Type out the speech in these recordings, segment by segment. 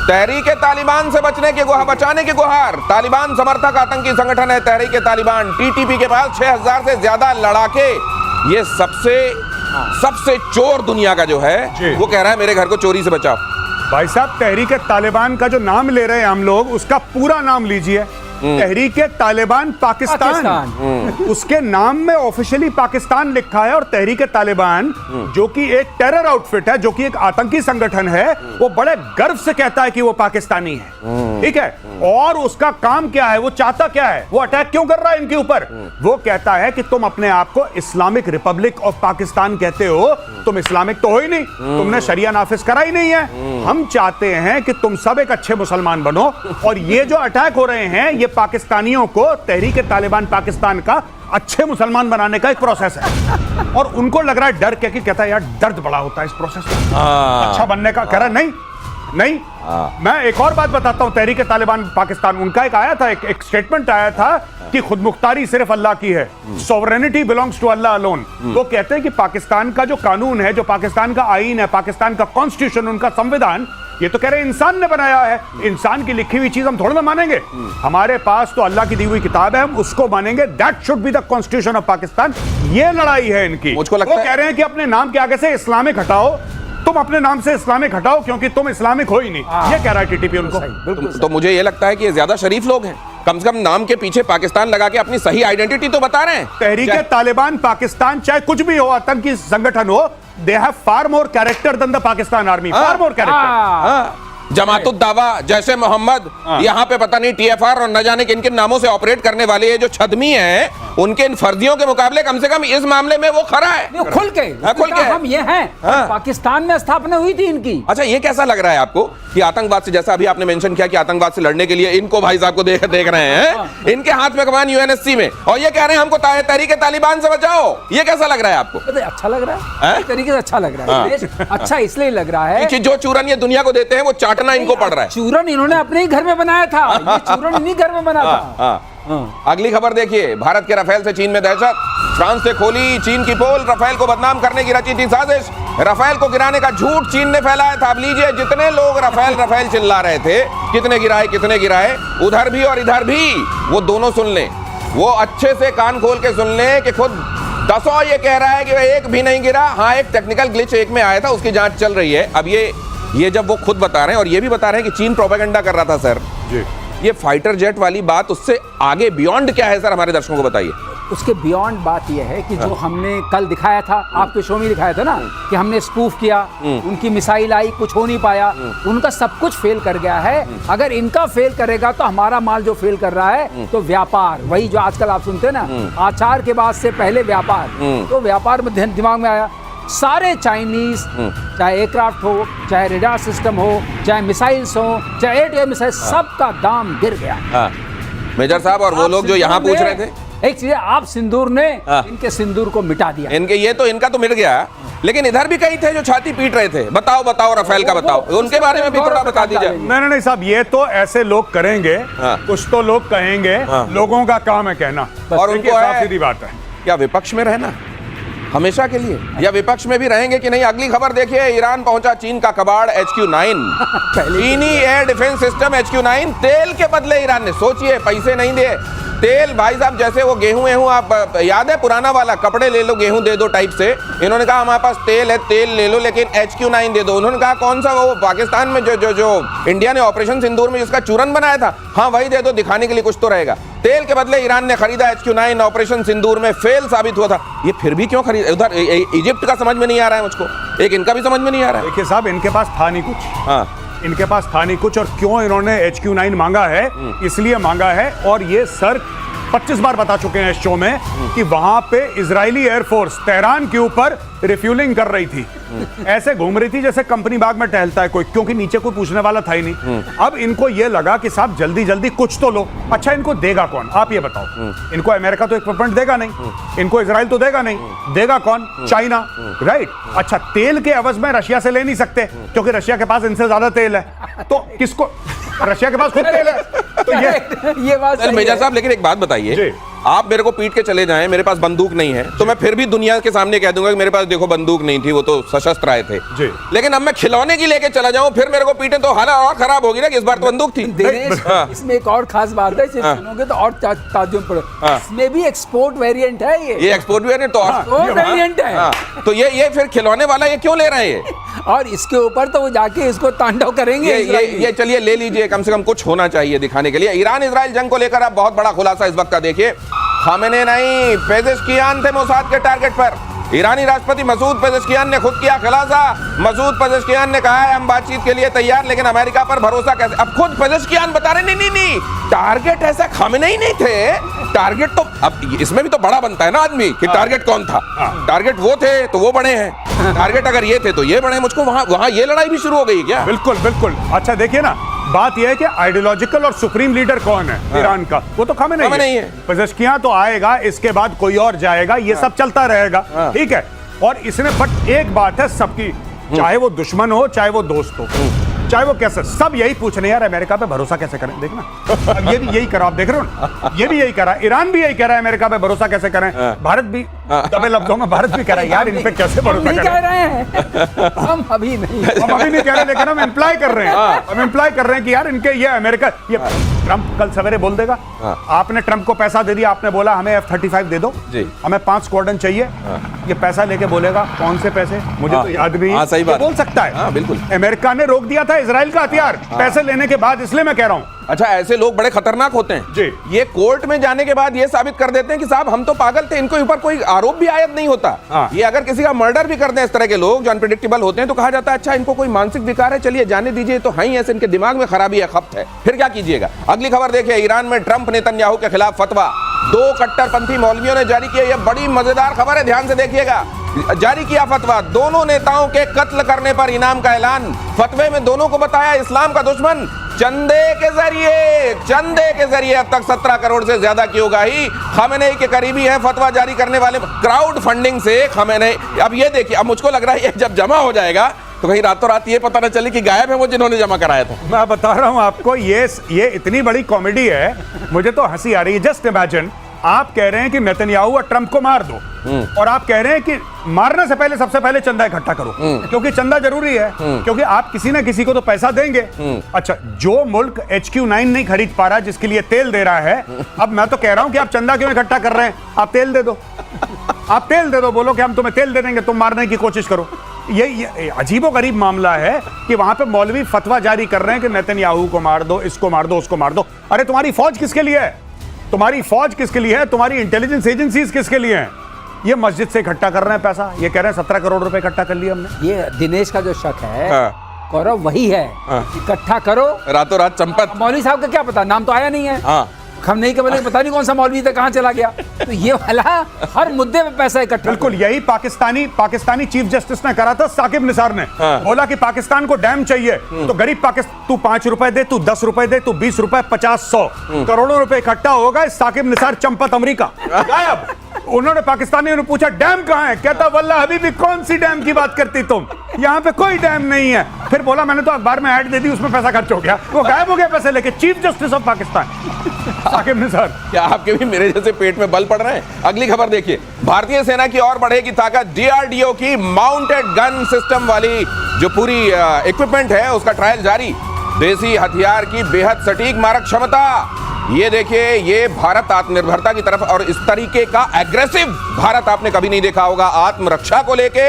तहरीके तालिबान से बचाने की गुहार। तालिबान समर्थक आतंकी संगठन है तहरीके तालिबान। टीटीपी के पास 6000 से ज्यादा लड़ाके। ये सबसे चोर दुनिया का जो है वो कह रहा है मेरे घर को चोरी से बचाओ। भाई साहब, तहरीके तालिबान का जो नाम ले रहे हैं हम लोग, उसका पूरा नाम लीजिए। तहरीके तालिबान पाकिस्तान। उसके नाम में ऑफिशियली पाकिस्तान लिखा है, और तहरीके तालिबान जो कि एक टेरर आउटफिट है, जो कि एक आतंकी संगठन है, वो बड़े गर्व से कहता है कि वो पाकिस्तानी है। ठीक है, और उसका काम क्या है, वो चाहता क्या है, वो अटैक क्यों कर रहा है इनके ऊपर? वो कहता है कि तुम अपने आप को इस्लामिक रिपब्लिक ऑफ पाकिस्तान कहते हो, तुम इस्लामिक तो हो ही नहीं, तुमने शरिया नाफिज करा ही नहीं है। हम चाहते हैं कि तुम सब एक अच्छे मुसलमान बनो, और ये जो अटैक हो रहे हैं ये पाकिस्तानियों को तहरीके तालिबान पाकिस्तान का अच्छे मुसलमान बनाने का एक प्रोसेस है। और उनको लग रहा है डर, क्या कि कहता है यार दर्द बड़ा होता है इस प्रोसेस में, अच्छा बनने का। कह रहा नहीं नहीं। मैं एक और बात बताता हूं, तहरीके तालिबान पाकिस्तान, उनका एक आया था, एक स्टेटमेंट आया था कि खुद मुख्तारी सिर्फ अल्लाह की है, sovereignty belongs to Allah alone. वो कहते हैं कि पाकिस्तान का जो कानून है, जो पाकिस्तान का आईन है, पाकिस्तान का कॉन्स्टिट्यूशन, उनका संविधान, ये तो कह रहे हैं इंसान ने बनाया है। इंसान की लिखी हुई चीज हम थोड़ा ना मानेंगे। हमारे पास तो अल्लाह की दी हुई किताब है, हम उसको मानेंगे। That should be the constitution of Pakistan. ये लड़ाई है इनकी। मुझको लगता वो कह रहे हैं कि अपने नाम के आगे से इस्लामिक हटाओ, तुम अपने नाम से इस्लामिक हटाओ, क्योंकि तुम इस्लामिक हो ही नहीं। ये कह रहा है टीटीपी उनको। तो मुझे ये लगता है कि ये ज्यादा शरीफ लोग हैं, कम से कम नाम के पीछे पाकिस्तान लगा के अपनी सही आइडेंटिटी तो बता रहे हैं। तहरीके तालिबान पाकिस्तान चाहे कुछ भी हो, आतंकी संगठन हो, they have far more character than the Pakistan army, far more character. Jamaat-ud Dawa, जैसे मोहम्मद, यहाँ पे पता नहीं टीएफआर और न जाने किन किन नामों से ऑपरेट करने वाले ये जो छदमी हैं, उनके इन फर्जियों के मुकाबले कम से कम इस मामले में वो खरा है। खुल के हम ये हैं। पाकिस्तान में स्थापना हुई थी इनकी। अच्छा, ये कैसा लग रहा है आपको कि आतंकवाद से, जैसा अभी आपने मेंशन किया कि आतंकवाद से लड़ने के लिए इनको भाई साहब को देख रहे हैं, इनके हाथ में कमान यूएनएससी में, और ये कह रहे हैं हमको तहरीके तालिबान से बचाओ। ये कैसा लग रहा है आपको? अच्छा लग रहा है, तरीके से अच्छा लग रहा है। अच्छा इसलिए लग रहा है कि जो चूरन ये दुनिया को देते हैं वो चाटना इनको पड़ रहा है। चूरन इन्होंने अपने ही घर में बनाया था, ये चूरन इन्हीं घर में बना था। अगली खबर देखिए, भारत के राफेल से चीन में दहशत। फ्रांस से खोली चीन की पोल, राफेल को बदनाम करने की रची थी साजिश। राफेल को गिराने का झूठ चीन ने फैलाया था। अब लीजिए, जितने लोग राफेल चिल्ला रहे थे, कितने गिराए, उधर भी और इधर भी, वो दोनों सुन लें, वो अच्छे से कान खोल के सुन लें कि खुद दसों ये कह रहा है कि एक भी नहीं गिरा। हाँ, एक टेक्निकल ग्लिच एक में आया था, उसकी जांच चल रही है। अब ये जब वो खुद बता रहे हैं, और ये भी बता रहे हैं कि चीन प्रोपेगेंडा कर रहा था सर जी। ये फाइटर जेट वाली बात, उससे आगे बियॉन्ड क्या है सर, हमारे दर्शकों को बताइए। उसके बियॉन्ड बात यह है कि जो हमने कल दिखाया था, आपके शो में दिखाया था ना, कि हमने स्पूफ किया, उनकी मिसाइल आई, कुछ हो नहीं पाया, उनका सब कुछ फेल कर गया है। अगर इनका फेल करेगा तो हमारा माल जो फेल कर रहा है, तो व्यापार, वही जो आजकल आप सुनते हैं ना, आचार के बाद से पहले व्यापार, तो व्यापार में दिमाग में आया। सारे चाइनीज, चाहे एयरक्राफ्ट हो, चाहे रेडार सिस्टम हो, चाहे मिसाइल्स हो, चाहे एयर टू एयर मिसाइल, सबका दाम गिर गया। मेजर साहब, और वो लोग जो यहाँ पूछ रहे थे, एक चीज, आप सिंदूर ने इनके सिंदूर को मिटा दिया। इनका तो मिट गया, लेकिन इधर भी कई थे जो छाती पीट रहे थे। बताओ राफेल का बताओ, उनके बारे में भी थोड़ा बता दीजिए। नहीं साहब, ये तो ऐसे लोग करेंगे, कुछ तो लोग कहेंगे, लोगों का काम है कहना, और उनको सीधी बात है। क्या विपक्ष में रहना हमेशा के लिए, या विपक्ष में भी रहेंगे कि नहीं? अगली खबर देखिए, ईरान पहुंचा चीन का कबाड़ HQ-9। चीनी एयर डिफेंस सिस्टम HQ-9 तेल के बदले ईरान ने, सोचिए, पैसे नहीं दिए, तेल। भाई साहब, जैसे वो गेहूं आप याद है पुराना वाला, कपड़े ले लो गेहूं दे दो टाइप से, इन्होंने कहा हमारे पास तेल है, तेल ले लो, लेकिन HQ-9 दे दो। उन्होंने कहा कौन सा? वो पाकिस्तान में जो इंडिया ने ऑपरेशन सिंदूर में जिसका चूरन बनाया था, हाँ वही दे दो, दिखाने के लिए कुछ तो रहेगा। तेल के बदले ईरान ने खरीदा HQ-9, ऑपरेशन सिंदूर में फेल साबित हुआ था। ये फिर भी क्यों खरीदा? उधर इजिप्ट का समझ में नहीं आ रहा है मुझको, एक इनका भी समझ में नहीं आ रहा है। देखिए साहब, इनके पास था नहीं कुछ। हाँ, इनके पास था नहीं कुछ, और क्यों इन्होंने HQ-9 मांगा है? इसलिए मांगा है, और ये सर 25 बार बता चुके हैं इस शो में, कि वहां पे इजरायली एयरफोर्स तेहरान के ऊपर रिफ्यूलिंग कर रही थी। ऐसे घूम रही थी जैसे कंपनी बाग में टहलता है कोई, क्योंकि नीचे कोई पूछने वाला था ही नहीं। अब इनको ये लगा कि साहब जल्दी जल्दी कुछ तो लो। अच्छा, इनको देगा कौन, आप ये बताओ? इनको अमेरिका तो इक्विपमेंट देगा नहीं, इनको इजराइल तो देगा नहीं, देगा कौन? China, right. अच्छा, तेल के एवज में रशिया से ले नहीं सकते, क्योंकि रशिया के पास इनसे ज्यादा तेल है, तो किसको? रशिया के पास खुद तेल है। तो ये बात मेजर साहब, लेकिन एक बात बताइए, आप मेरे को पीट के चले जाएं, मेरे पास बंदूक नहीं है, तो मैं फिर भी दुनिया के सामने कह दूंगा कि मेरे पास देखो बंदूक नहीं थी, वो तो सशस्त्र आए थे जी। लेकिन अब मैं खिलौने की लेके चला जाऊं फिर मेरे को पीटे तो हालत और खराब होगी ना कि इस बार तो बंदूक थी। दिनेश, इसमें एक और खास बात है, इसे सुनोगे तो और ताज्जुब पड़े, इसमें भी एक्सपोर्ट वेरिएंट है ये एक्सपोर्ट वेरिएंट तो वेरिएंट है। तो ये फिर खिलौने वाला ये क्यों ले रहे हैं और इसके ऊपर तो वो जाके इसको तांडव करेंगे। ये चलिए ले लीजिए, कम से कम कुछ होना चाहिए दिखाने के लिए। ईरान इजराइल जंग को लेकर अब बहुत बड़ा खुलासा इस वक्त का देखिए। खामेनेई नहीं, पेजेश्कियान थे मोसाद के टारगेट पर। ईरानी राष्ट्रपति मसूद पेजेश्कियान ने खुद किया खुलासा। मसूद पेजेश्कियान ने कहा है हम बातचीत के लिए तैयार, लेकिन अमेरिका पर भरोसा कैसे। अब खुद पेजेश्कियान बता रहे नहीं, टारगेट ऐसा खामेनेई नहीं थे, टारगेट तो अब इसमें भी तो बड़ा बनता है ना आदमी कि टारगेट कौन था। टारगेट वो थे तो वो बड़े हैं, टारगेट अगर ये थे तो ये बड़े। मुझको वहां ये लड़ाई भी शुरू हो गई क्या? बिल्कुल बिल्कुल। अच्छा देखिए ना, बात यह है कि आइडियोलॉजिकल और सुप्रीम लीडर कौन है ईरान का, वो तो खामेनेई है। पेजेश्कियान तो आएगा, इसके बाद कोई और जाएगा, ये सब चलता रहेगा, ठीक है। और इसने बट एक बात है सबकी, चाहे वो दुश्मन हो चाहे वो दोस्त हो, चाहे वो कैसे, सब यही पूछ रहे हैं यार अमेरिका पे भरोसा कैसे करें। देखना अब ये भी यही करा, आप देख रहे हो ना, ये भी यही करा, ईरान भी यही कह रहा है अमेरिका पे भरोसा कैसे करें। भारत भी दबे लफ्जों में भारत भी कह रहा है यार इन पे कैसे भरोसा करें। कह रहे हैं हम अभी नहीं कह रहे, लेकिन हम इम्प्लाई कर रहे हैं, हम इम्प्लाई कर रहे हैं कि यार इनके ये अमेरिका, ये ट्रंप कल सवेरे बोल देगा, आपने ट्रंप को पैसा दे दिया, आपने बोला हमें F-35 दे दो, हमें 5 स्क्वाड्रन चाहिए, ये पैसा लेके बोलेगा कौन से पैसे मुझे तो याद भी सही बात बोल सकता है। बिल्कुल अमेरिका ने रोक दिया था इजराइल का हथियार पैसे लेने के बाद, इसलिए मैं कह रहा हूं। अच्छा, ऐसे लोग बड़े खतरनाक होते हैं जी। ये कोर्ट में जाने के बाद ये साबित कर देते हैं कि साहब हम तो पागल थे, इनको ऊपर कोई आरोप भी आयद नहीं होता। ये अगर किसी का मर्डर भी करते हैं इस तरह के लोग जो अनप्रेडिक्टेबल होते हैं तो कहा जाता है अच्छा इनको कोई मानसिक विकार है, चलिए जाने दीजिए, तो है ऐसे, इनके दिमाग में खराबी है, खपत है, फिर क्या कीजिएगा। अगली खबर देखिए, ईरान में ट्रंप नेतन्याहू के खिलाफ फतवा, 2 कट्टरपंथी मौलवियों ने जारी किया। यह बड़ी मजेदार खबर है, ध्यान से देखिएगा। जारी किया फतवा, दोनों नेताओं के कत्ल करने पर इनाम का ऐलान। फतवे में दोनों को बताया इस्लाम का दुश्मन। चंदे के जरिए अब तक 17 करोड़ से ज्यादा की उगाही। खामेनेई के करीबी हैं फतवा जारी करने वाले, क्राउड फंडिंग से खामेनेई। अब ये देखिए, अब मुझको लग रहा है जब जमा हो जाएगा तो कहीं रातों रात ये पता न चले कि गायब है वो जिन्होंने जमा कराया था। मैं बता रहा हूं आपको, ये इतनी बड़ी कॉमेडी है, मुझे तो हंसी आ रही है। जस्ट इमेजिन, आप कह रहे हैं कि नेतन्याहू और ट्रंप को मार दो, और आप कह रहे हैं कि मारने से पहले सबसे पहले चंदा इकट्ठा करो, क्योंकि चंदा जरूरी है, क्योंकि आप किसी ना किसी को तो पैसा देंगे। अच्छा, जो मुल्क HQ9 नहीं खरीद पा रहा, जिसके लिए तेल दे रहा है, अब मैं तो कह रहा हूं कि आप चंदा क्यों इकट्ठा कर रहे हैं, आप तेल दे दो, आप तेल दे दो, बोलो कि हम तुम्हें तेल दे देंगे, तुम मारने की कोशिश करो। ये अजीबोगरीब मामला है कि वहां पे मौलवी फतवा जारी कर रहे हैं कि नेतन्याहू को मार दो, इसको मार दो, उसको मार दो। अरे तुम्हारी फौज किसके लिए है, तुम्हारी फौज किसके लिए है, तुम्हारी इंटेलिजेंस एजेंसीज किसके लिए हैं? ये मस्जिद से इकट्ठा कर रहे हैं पैसा, ये कह रहे हैं 17 करोड़ रुपए इकट्ठा कर लिया हमने। ये दिनेश का जो शक है गौरव वही है, इकट्ठा करो रातों रात चंपत। मौलवी साहब का क्या पता, नाम तो आया नहीं है, खमनेई के बोले पता नहीं कौन सा मौलवी था, कहां चला गया। तो ये वाला हर मुद्दे पे पैसा इकट्ठा, बिल्कुल यही पाकिस्तानी चीफ जस्टिस ने करा था, साकिब निसार ने बोला कि पाकिस्तान को डैम चाहिए, तो गरीब पाकिस्तान, तू 5 रुपए दे, तू 10 रुपए दे, तू 20 रुपए, 50, 100 करोड़ों रुपए इकट्ठा होगा। साकिब निसार चंपत अमेरिका गायब। उन्होंने पाकिस्तानियों ने पूछा डैम कहां है, कहता वल्ला हबीबी कौन सी डैम की बात करती तुम, यहां पे कोई डैम नहीं है। फिर बोला मैंने तो अखबार में ऐड दे दी, उसमें पैसा खर्च हो गया, वो गायब हो गया पैसे लेके। Chief justice of Pakistan Saqib Nisar. क्या आपके भी मेरे जैसे पेट में बल पड़ रहे हैं? अगली खबर देखिए, भारतीय सेना की और बढ़ेगी ताकत। DRDO की माउंटेड गन सिस्टम वाली जो पूरी इक्विपमेंट है उसका ट्रायल जारी। देसी हथियार की बेहद सटीक मारक क्षमता। ये देखिए, ये भारत आत्मनिर्भरता की तरफ, और इस तरीके का एग्रेसिव भारत आपने कभी नहीं देखा होगा। आत्मरक्षा को लेके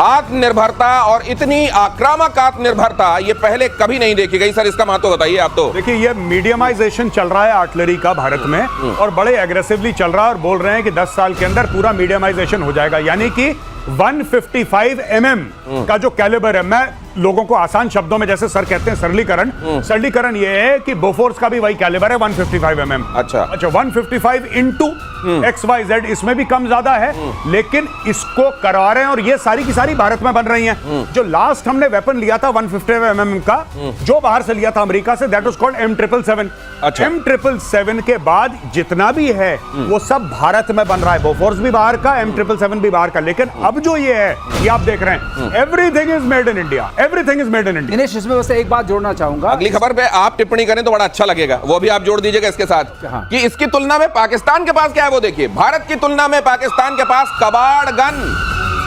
आत्मनिर्भरता, और इतनी आक्रामक आत्मनिर्भरता ये पहले कभी नहीं देखी गई। सर इसका महत्व बताइए आप। तो देखिए, ये मीडियमाइजेशन चल रहा है आर्टिलरी का भारत में, और बड़े एग्रेसिवली चल रहा है, और बोल रहे हैं कि 10 साल के अंदर पूरा मीडियमाइजेशन हो जाएगा, यानी कि 155 mm का जो कैलिबर है, मैं लोगों को आसान शब्दों में जैसे सर कहते हैं सरलीकरण ये है कि बोफोर्स का भी वही कैलिबर है 155 mm। अच्छा 155 इंटू XYZ, इसमें भी कम ज्यादा है, लेकिन इसको करवा रहे हैं, और ये सारी की सारी भारत में बन रही हैं। जो लास्ट हमने वेपन लिया था 155 mm का, जो बाहर से लिया था अमेरिका से, दैट वाज कॉल्ड M777। अच्छा। M777 के बाद जितना भी है वो सब भारत में बन रहा है। बोफोर्स भी बाहर का, M777 भी बाहर का, लेकिन अब जो ये है, ये आप देख रहे हैं, everything is made in India, everything is made in India. Dinesh, इसमें बस एक बात जोड़ना चाहूंगा। अगली खबर पे आप टिप्पणी करें तो बड़ा अच्छा लगेगा, वो भी आप जोड़ दीजिएगा इसके साथ हाँ। कि इसकी तुलना में पाकिस्तान के पास क्या है वो देखिए। भारत की तुलना में पाकिस्तान के पास कबाड़ गन,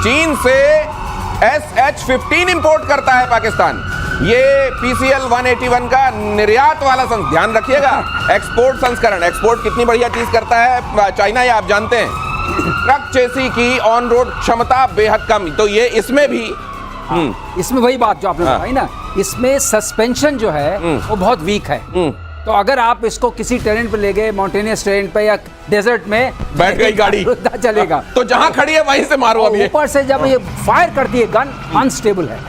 चीन से SH-15 इंपोर्ट करता है पाकिस्तान। ये PCL 181 का निर्यात वाला ध्यान रखिएगा। एक्सपोर्ट संस्करण, एक्सपोर्ट कितनी बढ़िया चीज करता है चाइना, ये आप जानते हैं। ट्रक चेसी की ऑन रोड क्षमता बेहद कम, तो ये इसमें भी इसमें वही बात जो आपने हाँ। बताई ना, इसमें सस्पेंशन जो है वो बहुत वीक है। तो अगर आप इसको किसी टेरेन पे ले गए, माउंटेनियस टेरेन पे या डेजर्ट में, बैठ गई गाड़ी चलेगा। तो जहां खड़ी है वहीं से मारो। अभी ऊपर से जब ये फायर करती है गन, अनस्टेबल है,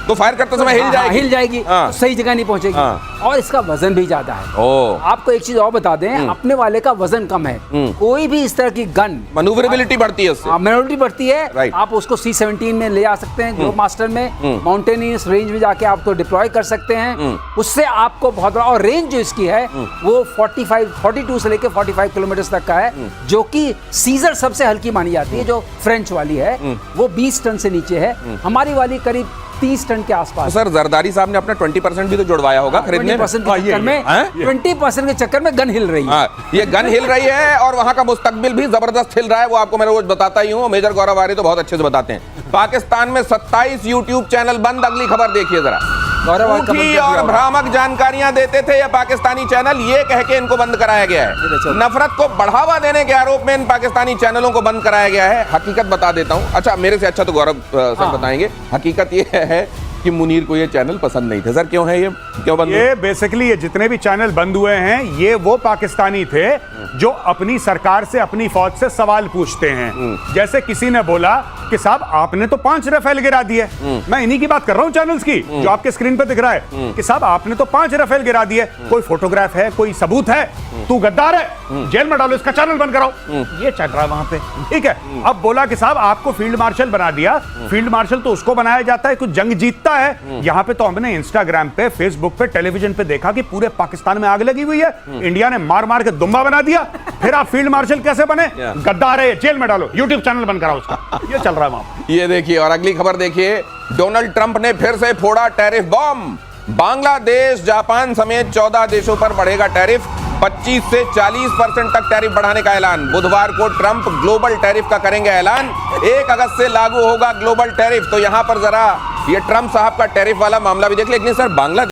तो फायर करते समय हिल जाएगी, हिल जाएगी, हाँ। तो सही जगह नहीं पहुंचेगी। हाँ। और इसका वजन भी ज्यादा है। ओ। आपको एक चीज और बता दें, अपने वाले का वजन कम है। कोई भी इस तरह की गन, मनूवरेबिलिटी बढ़ती है उससे। मैनुअलिटी बढ़ती है। Right. आप उसको C-17 में ले आ सकते हैं, ग्लोब मास्टर में, माउंटेनियस रेंज में जाके आप तो डिप्लॉय कर सकते हैं। उससे आपको बहुत बड़ा, और रेंज जो इसकी है वो 42 से लेकर 45 किलोमीटर तक का है, जो कि सीजर सबसे हल्की मानी जाती है, जो फ्रेंच वाली है वो 20 टन से नीचे है। हमारी वाली करीब 30 टन के आसपास। सर जरदारी साहब ने अपना 20% भी तो जुड़वाया होगा खरीदने में। 20% के चक्कर में, हैं? 20% के चक्कर में गन हिल रही है। ये गन हिल रही है और वहां का मुस्तकबिल भी जबरदस्त हिल रहा है, वो आपको मैं रोज बताता ही हूँ। मेजर गौरव आर्य तो बहुत अच्छे से बताते हैं। पाकिस्तान में 27 यूट्यूब चैनल बंद। अगली खबर देखिए जरा। गौरव आर्य का झूठी मंतव्य और होगा। भ्रामक जानकारियां देते थे ये पाकिस्तानी चैनल, ये कह के इनको बंद कराया गया है। नफरत को बढ़ावा देने के आरोप में इन पाकिस्तानी चैनलों को बंद कराया गया है। हकीकत बता देता हूं, अच्छा मेरे से अच्छा तो गौरव सर बताएंगे। हकीकत ये है कि मुनीर को ये चैनल पसंद नहीं थे। सर क्यों है ये, क्यों बंद? ये बेसिकली ये जितने भी चैनल बंद हुए हैं, ये वो पाकिस्तानी थे जो अपनी सरकार से, अपनी फौज से सवाल पूछते हैं। जैसे किसी ने बोला कि साहब आपने तो 5 राफेल गिरा दिए। मैं इन्हीं की बात कर रहा हूं चैनल्स की, जो आपके स्क्रीन पे दिख रहा है कि साहब आपने तो 5 राफेल गिरा दिए। कोई फोटोग्राफ है, कोई सबूत है? तू गद्दार है, जेल में डालो, इसका चैनल बंद कराओ। ये चल रहा है वहां पे, ठीक है। अब बोला कि साहब आपको फील्ड मार्शल बना दिया। फील्ड मार्शल तो उसको बनाया जाता है कुछ जंग जीतता है। यहाँ पे तो हमने इंस्टाग्राम पे, फेसबुक पे, टेलीविजन पे देखा कि पूरे पाकिस्तान में आग लगी हुई है। इंडिया ने मार मार के दुम्बा बना दिया। फिर आप फील्ड मार्शल कैसे बने? गद्दार है, जेल में डालो, यूट्यूब चैनल बंद कराओ उसका। ये चल रहा है वहां। ये देखिए, और अगली खबर देखिए। डोनाल्ड ट्रंप ने फिर से फोड़ा टैरिफ बॉम्ब। बांग्लादेश, जापान समेत 14 देशों पर बढ़ेगा टैरिफ। 25 से 40% तक टैरिफ बढ़ाने का ऐलान। बुधवार को ट्रंप ग्लोबल टैरिफ का करेंगे ऐलान। 1 अगस्त से लागू होगा ग्लोबल टैरिफ। तो यहां पर जरा ये ट्रंप साहब का टैरिफ वाला मामला भी देख लें। लेकिन सर बांग्लादेश